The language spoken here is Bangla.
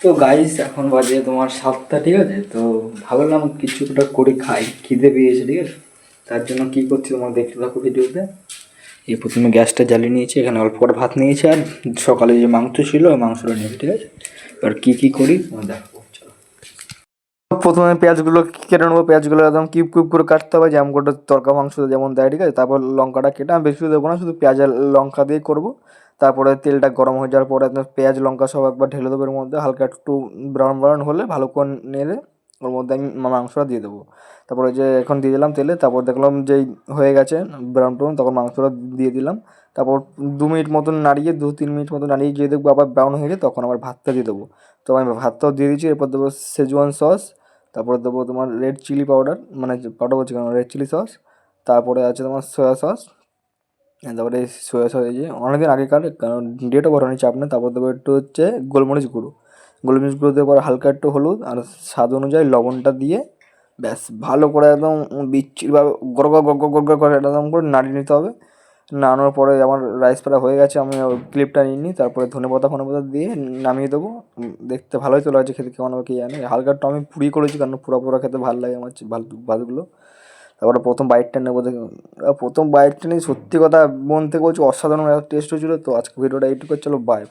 তো গাইস এখন বাজে তোমার 7টা, ঠিক আছে? তো ভাবলাম কিছুটা করে খাই, খিদে পেয়েছে, ঠিক আছে? তার জন্য কী করছি তোমার দেখতে থাকো ভিডিওতে। এই প্রথমে গ্যাসটা জ্বালিয়ে নিয়েছি, এখানে অল্প করে ভাত নিয়েছি, আর সকালে যে মাংস ছিল ওই মাংসটা নিয়েছি, ঠিক আছে? এবার কী কী করি তোমার দেখো, চলো। প্রথমে পেঁয়াজগুলো কেটে নেবো, পেঁয়াজগুলো একদম কিউব কিউব করে কাটতে হবে, যেমন করে তরকা মাংস যেমন দেয়, ঠিক আছে? তারপর লঙ্কাটা কেটে আমি বেশি দেবো না, শুধু পেঁয়াজ আর লঙ্কা দিয়ে করবো। তারপরে তেলটা গরম হয়ে যাওয়ার পরে একদম পেঁয়াজ লঙ্কা সব একবার ঢেলে দেবো এর মধ্যে, হালকা একটু ব্রাউন ব্রাউন হলে ভালো করে নেড়ে ওর মধ্যে আমি মাংসটা দিয়ে দেবো। তারপরে যে এখন দিয়ে দিলাম তেলে, তারপর দেখলাম যেই হয়ে গেছে ব্রাউন ব্রাউন, তখন মাংসটা দিয়ে দিলাম। তারপর 2 মিনিট মতন নাড়িয়ে, 2-3 মিনিট মতন নাড়িয়ে গিয়ে দেখবো আবার ব্রাউন হয়ে যায়, তখন আবার ভাতটা দিয়ে দেবো। তো আমি ভাতটাও দিয়ে দিচ্ছি, এরপর দেবো সেজওয়ান সস, তারপরে দেবো তোমার রেড চিলি পাউডার, মানে পাউডার বলছি কেন, রেড চিলি সস। তারপরে আছে তোমার সয়া সস। তারপরে সয়া সস এই যে অনেকদিন আগেকার, কারণ ডেটও বড় চাপ নেই। তারপর দেবো একটু হচ্ছে গোলমরিচ গুঁড়ো, গোলমরিচ গুঁড়ো দেওয়ার পর হালকা একটু হলুদ আর স্বাদ অনুযায়ী লবণটা দিয়ে ব্যাস ভালো করে একদম বিচ্ছিরিভাবে গড় গড় গড় গড় গড় গড় করে একদম করে নাড়িয়ে নিতে হবে। নাড়ানোর পরে আমার রাইস প্রায় হয়ে গেছে, আমি ওই ক্লিপটা নিয়ে নিই, তারপরে ধনেপাতা ফনেপাতা দিয়ে নামিয়ে দেবো। দেখতে ভালোই তো লাগছে, খেতে কেমন হবে কে জানে। হালকা একটু আমি পুরি করেছি, কারণ পুরা পুরা খেতে ভালো লাগে আমার ভাতগুলো। তারপরে প্রথম বাইটটা নেবো, দেখে প্রথম বাইটটা নিয়ে সত্যি কথা মন থেকে বলছি অসাধারণ একটা টেস্ট হয়েছিলো। তো আজকে ভিডিওটা এইটুকু, চলো বাই।